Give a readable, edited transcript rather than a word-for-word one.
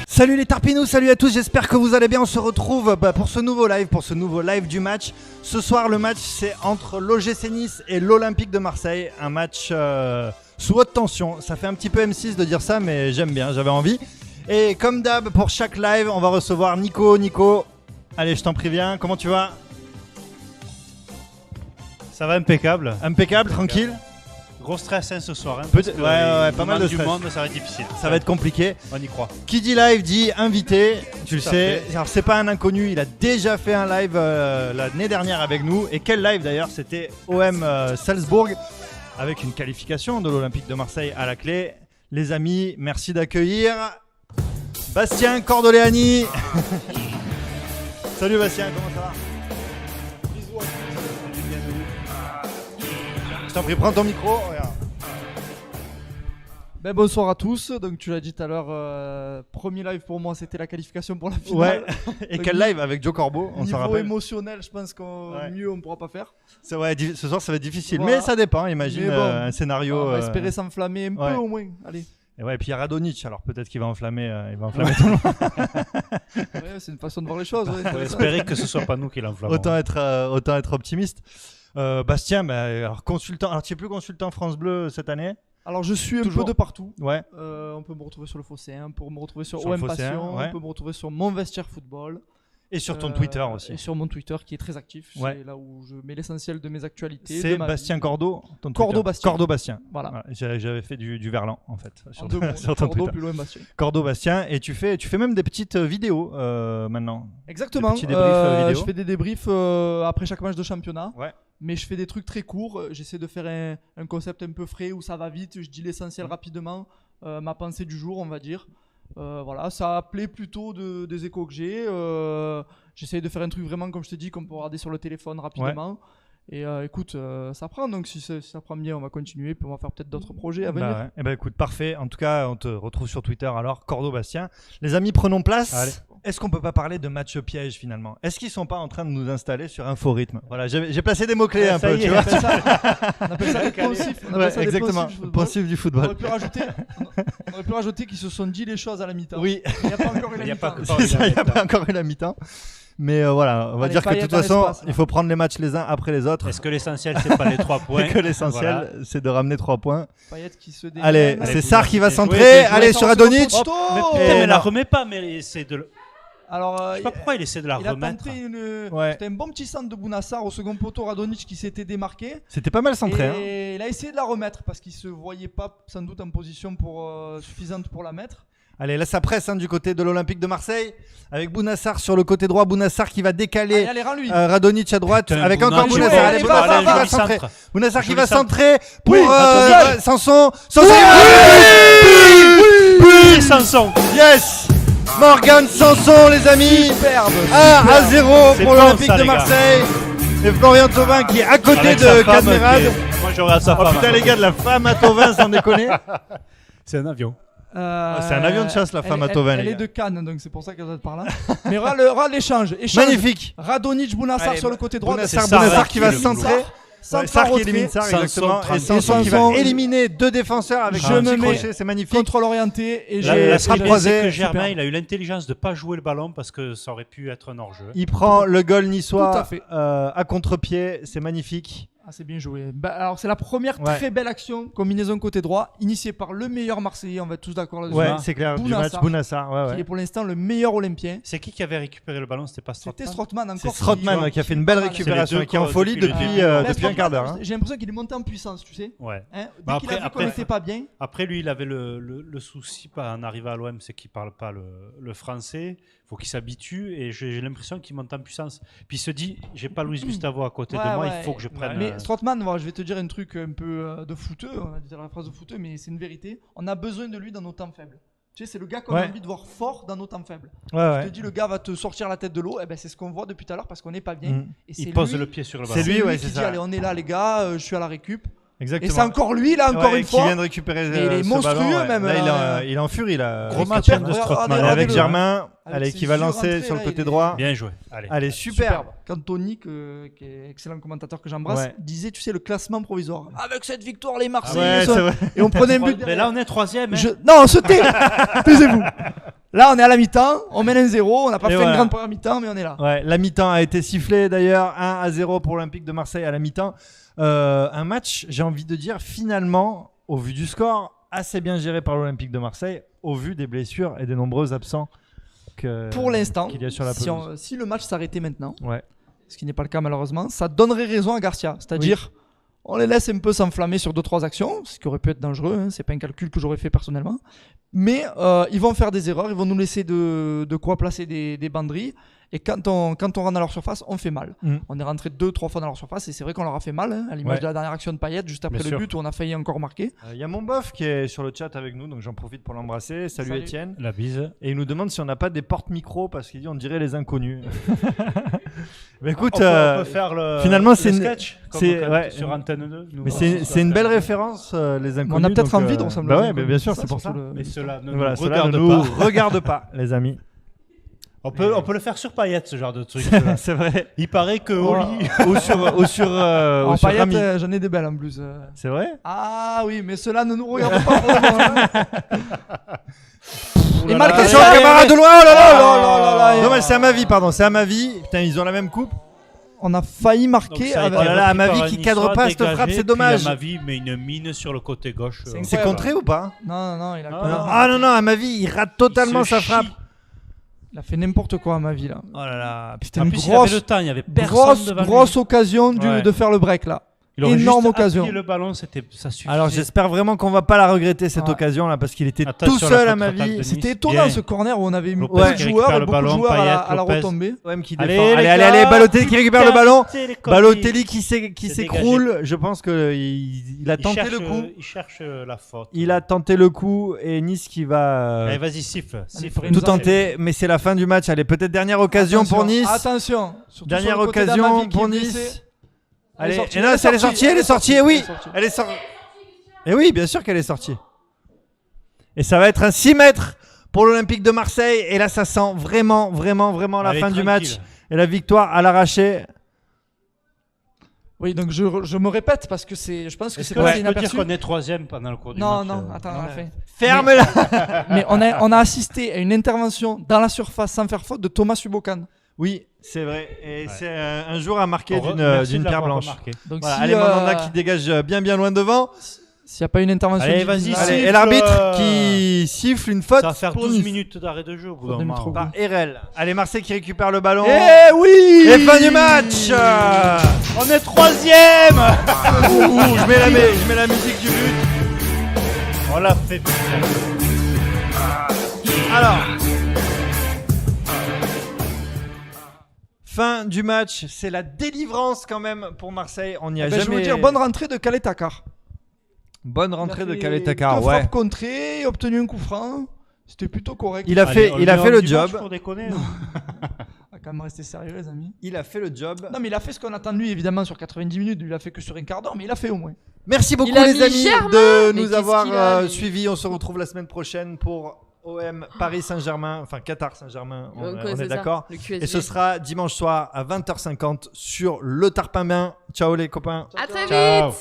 Salut les Tarpinous, salut à tous, j'espère que vous allez bien. On se retrouve pour ce nouveau live du match. Ce soir, le match, c'est entre l'OGC Nice et l'Olympique de Marseille. Un match sous haute tension. Ça fait un petit peu M6 de dire ça, mais j'aime bien, j'avais envie. Et comme d'hab, pour chaque live, on va recevoir Nico. Nico, allez, je t'en préviens, comment tu vas ? Ça va impeccable. Impeccable, tranquille. Gros stress ce soir. Hein, ouais, pas mal de stress. Du monde, ça va être difficile. Ça va être compliqué. On y croit. Qui dit live dit invité, tu le Tout à sais. fait. Alors c'est pas un inconnu, il a déjà fait un live l'année dernière avec nous. Et quel live d'ailleurs ? C'était OM Salzbourg avec une qualification de l'Olympique de Marseille à la clé. Les amis, merci d'accueillir Bastien Cordoleani. Salut Bastien, comment ça va ? Je t'en prie, prends ton micro. Regarde. Bonsoir à tous, donc tu l'as dit tout à l'heure, premier live pour moi c'était la qualification pour la finale. Ouais. Et Donc, quel live avec Joe Corbeau, on s'en niveau rappelle. émotionnel, je pense qu'on mieux on ne pourra pas faire. C'est vrai, ce soir ça va être difficile, Voilà. mais ça dépend, imagine Mais bon, un scénario. On va espérer s'enflammer un ouais. peu au moins. Allez. Et ouais, et puis il y a Radonjic, alors peut-être qu'il va enflammer, tout le monde. Ouais, c'est une façon de voir les choses. Ouais, On va espérer que ce soit pas nous qui l'enflammons. Autant être optimiste. Bastien, alors consultant, alors tu es plus consultant France Bleu cette année ? Alors je suis un Toujours. peu de partout. Ouais. On peut me retrouver sur le Phocéen, on peut me retrouver sur Sur le OM Phocéen, Passion, ouais. on peut me retrouver sur Mon Vestiaire Football. Et sur ton Twitter aussi. Et sur mon Twitter qui est très actif. Ouais. C'est là où je mets l'essentiel de mes actualités. C'est de ma Bastien vie. Cordo, ton Cordo Twitter. Bastien. Cordo Bastien. Voilà. J'avais fait du Verlan en fait En sur, deux mots, sur ton Cordo Twitter. plus loin Bastien. Cordo Bastien, et tu fais même des petites vidéos maintenant. Exactement. Des petits débriefs vidéo. Je fais des débriefs après chaque match de championnat. Ouais. Mais je fais des trucs très courts. J'essaie de faire un concept un peu frais où ça va vite. Je dis l'essentiel rapidement. Ma pensée du jour, on va dire. Voilà, ça plaît plutôt des échos que j'ai. J'essaie de faire un truc vraiment, comme je te dis, qu'on peut regarder sur le téléphone rapidement. Et écoute, ça prend. Donc si ça prend bien, on va continuer. Puis on va faire peut-être d'autres projets à venir. Bah ouais. Eh ben écoute, parfait. En tout cas, on te retrouve sur Twitter alors, Cordo Bastien. Les amis, prenons place. Allez. Est-ce qu'on peut pas parler de match piège finalement ? Est-ce qu'ils sont pas en train de nous installer sur Inforythme ? Voilà, j'ai placé des mots-clés un peu, tu vois. On appelle ça des poncifs. Ouais, exactement. Poncif du On football. aurait pu rajouter qu'ils se sont dit les choses à la mi-temps. Oui, Il n'y a pas encore eu la Il y a mi-temps. pas que- c'est ça, il n'y a pas encore eu la mi-temps. Mais voilà, on va Allez, dire que de Payet toute dans façon, l'espace, là. il faut prendre les matchs les uns après les autres. Est-ce que l'essentiel c'est pas les 3 points Et que l'essentiel, Voilà. c'est de ramener 3 points. Payet qui se démène. Allez, Allez, c'est vous Sarr qui va jouez, centrer. jouez, Allez, jouez, sur jouez, Radonjic. jouez, Mais Oh putain, mais la non. remet pas, mais il essaie de. Alors, Je sais pas pourquoi il essaie de la il a remettre. tenté une. Ouais. C'était un bon petit centre de Bounassar au second poteau. Radonjic qui s'était démarqué. C'était pas mal centré. Hein. Et il a essayé de la remettre parce qu'il se voyait pas sans doute en position suffisante pour la mettre. Allez, là ça presse du côté de l'Olympique de Marseille. Avec Bounassar sur le côté droit. Bounassar qui va décaler Allez, rends-lui. Radonjic à droite. Putain, Avec Bouna, encore joli, Bounassar. allez, Allez, Bounassar va, qui va va, centrer. centre. Bounassar qui Joli va centre. centrer pour Oui, Anthony. Sanson. Oui, Sanson. Yes, Morgan Sanson, les amis. Superbe. 1-0 C'est pour bon, l'Olympique ça, de les gars. Marseille. Et Florian Thauvin qui est à côté Avec de sa femme, Cadmerade. Moi j'aurais à sa Oh femme. putain les gars, de la femme à Thauvin sans déconner. C'est un avion. c'est un avion de chasse, la femme à Thauvin, Elle les est gars. de Cannes, donc c'est pour ça qu'elle doit être par là. Mais regarde l'échange. Échange. Magnifique. Radonjic, Bounassar Allez, sur le côté droit. Bounassar, c'est Sarr, Bounassar là, qui va qui est le centrer. boulot. Centre Sarr qui retrait. élimine Sarr, Sanson, exactement. Et tranquille. Sanson qui Sanson. va éliminer 2 défenseurs avec Je un me petit mets crochet, c'est magnifique. Contrôle orienté. Et La frappe frappe croisée, c'est que super. Germain il a eu l'intelligence de pas jouer le ballon parce que ça aurait pu être un hors-jeu. Il prend le goal niçois Tout à fait. à contre-pied, c'est magnifique. Ah, c'est bien joué. Alors, c'est la première Ouais. très belle action, combinaison côté droit, initiée par le meilleur Marseillais, on va être tous d'accord là-dessus. Ouais, hein, c'est clair, du Bounassar. match Bounassar. Ouais, qui est ouais. pour l'instant le meilleur Olympien. C'est qui avait récupéré le ballon? C'était pas C'était Strootman. Strootman C'est encore. Strootman qui a fait une belle Pas mal. récupération C'est les et qui est en deux folie depuis le depuis début. Ben, un Strootman, quart d'heure. Hein. J'ai l'impression qu'il est monté en puissance, tu sais. Ouais. Hein, dès Bah qu'il a vu après- qu'on n'était pas bien. Après, lui, il avait le souci en arrivant à l'OM, c'est qu'il parle pas le français. Il faut qu'il s'habitue et j'ai l'impression qu'il monte en puissance. Puis il se dit, j'ai pas Luis Gustavo à côté de moi, il faut que je prenne. Mais Strootman, voilà, je vais te dire un truc un peu de footeux, on va dire la phrase de footeux, mais c'est une vérité. On a besoin de lui dans nos temps faibles. Tu sais, c'est le gars qu'on a Ouais. envie de voir fort dans nos temps faibles. Ouais, Je ouais. te dis, le gars va te sortir la tête de l'eau, et ben c'est ce qu'on voit depuis tout à l'heure parce qu'on n'est pas bien. Mm. Et c'est Il pose lui- le pied sur le C'est ballon. lui, ouais, qui c'est dit, ça. allez, on est là, les gars, je suis à la récup. Exactement. Et c'est encore lui, là, encore Ouais, une qui fois. vient de récupérer Mais il est ce monstrueux, ballon, ouais. même, Là, il est en furie. Là. Gros match Super, de regardez, Strootman. Allez, regardez-le. avec Germain. Avec Allez, ses qui va yeux lancer rentrés, sur le là, côté il est- droit. Bien joué. Allez, super. Quand Tony, qui est excellent commentateur que j'embrasse, Ouais. disait, tu sais, le classement provisoire. Avec cette victoire, les Ouais, Marseillais. c'est vrai. Et on prenait un but. Mais là, on est 3ème. Hein. Non, on se tait. Taisez-vous. Là, on est à la mi-temps. On mène 1-0. On n'a pas Et fait voilà. une grande première mi-temps, mais on est là. Ouais, la mi-temps a été sifflée d'ailleurs, 1-0 pour l'Olympique de Marseille à la mi-temps. Un match, j'ai envie de dire, finalement, au vu du score, assez bien géré par l'Olympique de Marseille, au vu des blessures et des nombreux absents Pour l'instant, qu'il y a sur la pelouse. si le match s'arrêtait maintenant, Ouais. ce qui n'est pas le cas malheureusement, ça donnerait raison à Garcia. C'est-à-dire, on les laisse un peu s'enflammer sur 2-3 actions, ce qui aurait pu être dangereux. Hein, c'est pas un calcul que j'aurais fait personnellement. Mais ils vont faire des erreurs, ils vont nous laisser de quoi placer des banderies. Et quand on rentre dans leur surface, on fait mal. Mm. On est rentré 2-3 fois dans leur surface et c'est vrai qu'on leur a fait mal, hein, à l'image Ouais. de la dernière action de Payet, juste après Bien le sûr. but où on a failli encore marquer. Il y a mon bof qui est sur le chat avec nous, donc j'en profite pour l'embrasser. Salut Salut. Étienne. La bise. Et il nous demande si on n'a pas des porte-micros parce qu'il dit on dirait les inconnus. Mais écoute, on peut faire le, finalement, le c'est une- sketch comme c'est- quand ouais. sur Antenne 2. nous, mais on c'est une belle faire- référence, les inconnus. On a peut-être donc, envie, on semble. Bah ouais, mais bien sûr, Ça, c'est pour ça. surtout le- Mais cela ne Voilà, nous cela regarde ne nous pas. regarde pas, les amis. On peut le faire sur Payet, ce genre de truc. C'est vrai. Il paraît que Voilà. Oli. ou sur En sur Payet, Rami. j'en ai des belles en plus. C'est vrai. Ah oui, mais cela ne nous regarde pas. vraiment, hein. Ouh Et là mal là, Attention, Ouais, le camarade de loin. Oh là là. Oh là là là. Dommage, c'est à ma vie, pardon. C'est à ma vie. Putain, ils ont la même coupe. On a failli Donc marquer ça a été avec. Oh là là, repris Amavi par qui un cadre Niçois, pas cette dégagé, frappe, c'est puis dommage. Amavi met une mine sur le côté gauche. C'est C'est incroyable. contré ou pas? Non, il a, Ah non, à ma vie, il rate totalement Il se sa chie. frappe. il a fait n'importe quoi à ma vie là. Oh là là, C'était En une plus, il grosse, avait le temps, il y avait personne devant lui. grosse occasion Ouais. de faire le break là. Il aurait énorme juste occasion. appuyé le ballon, ça suffisait. Alors j'espère vraiment qu'on va pas la regretter cette Ouais. occasion là parce qu'il était Attention, tout la seul à ma contre-attaque vie. de C'était Nice. étonnant Bien. ce corner où on avait mis Lopez peu de qui joueurs récupère et le beaucoup de ballon, joueurs à la Payet, Lopez. retombée. OM qui Allez, défend. les Allez, gars. Balotelli qui récupère le ballon. C'est les Balotelli qui C'est s'écroule. Je pense qu'il a tenté le coup. Il cherche la faute. Il a tenté le coup et Nice qui va Allez, vas-y, siffle. pour une tout nous en tenter, mais c'est la fin du match. Allez, peut-être dernière occasion pour Nice. Attention. Surtout Dernière sur le côté occasion d'Amavi qui pour est blessé. Nice. Elle est Allez, sortie, et non, elle est sortie, elle est sortie, et oui, elle est sortie. Et oui, bien sûr qu'elle est sortie. Et ça va être un 6 mètres pour l'Olympique de Marseille. Et là, ça sent vraiment la Allez, fin du tranquille. match. Et la victoire à l'arraché. Oui, donc je me répète parce que je pense que Est-ce c'est que pas tu peux dire inaperçu. qu'on est troisième pendant le cours du Non, match non, attends, on a fait. Ferme-la. Mais on a assisté à une intervention dans la surface sans faire faute de Thomas Subokan. Oui, c'est vrai. Et Ouais. c'est un jour à marquer Merci d'une de pierre l'avoir blanche. remarqué. Donc Voilà, si, allez, Mandanda qui dégage bien loin devant. s'il n'y a pas une intervention Allez, divine, vas-y, là, Allez, siffle. et l'arbitre qui siffle une faute Ça va faire pour 12 Nice. minutes d'arrêt de jeu au bout Faute d'un de moment. Mitroglou. Par RL. Allez, Marseille qui récupère le ballon. Eh oui. Et fin du match. On est troisième. Ouh, je mets la musique du but. On l'a fait. Alors, fin du match, c'est la délivrance quand même pour Marseille. On n'y a Ben, je jamais. veux dire, bonne rentrée de Khaled Takar. Bonne Il a rentrée de fait Khaled Takar, deux ouais. frappes contrées, obtenu un coup franc. C'était plutôt correct. Il a fait le job. Pour déconner. On va quand même rester sérieux, les amis. Il a fait le job. Non, mais il a fait ce qu'on attend de lui, évidemment, sur 90 minutes. Il a fait que sur un quart d'heure, mais il a fait au moins. Merci beaucoup Il a les mis amis Germain, de mais nous qu'est-ce avoir qu'il a, lui suivis. On se retrouve la semaine prochaine pour OM Paris Saint-Germain, enfin Qatar Saint-Germain, on Ouais, est c'est ça, d'accord. le QSG. Et ce sera dimanche soir à 20h50 sur le Tarpin Bain. Ciao les copains. À très vite. Ciao.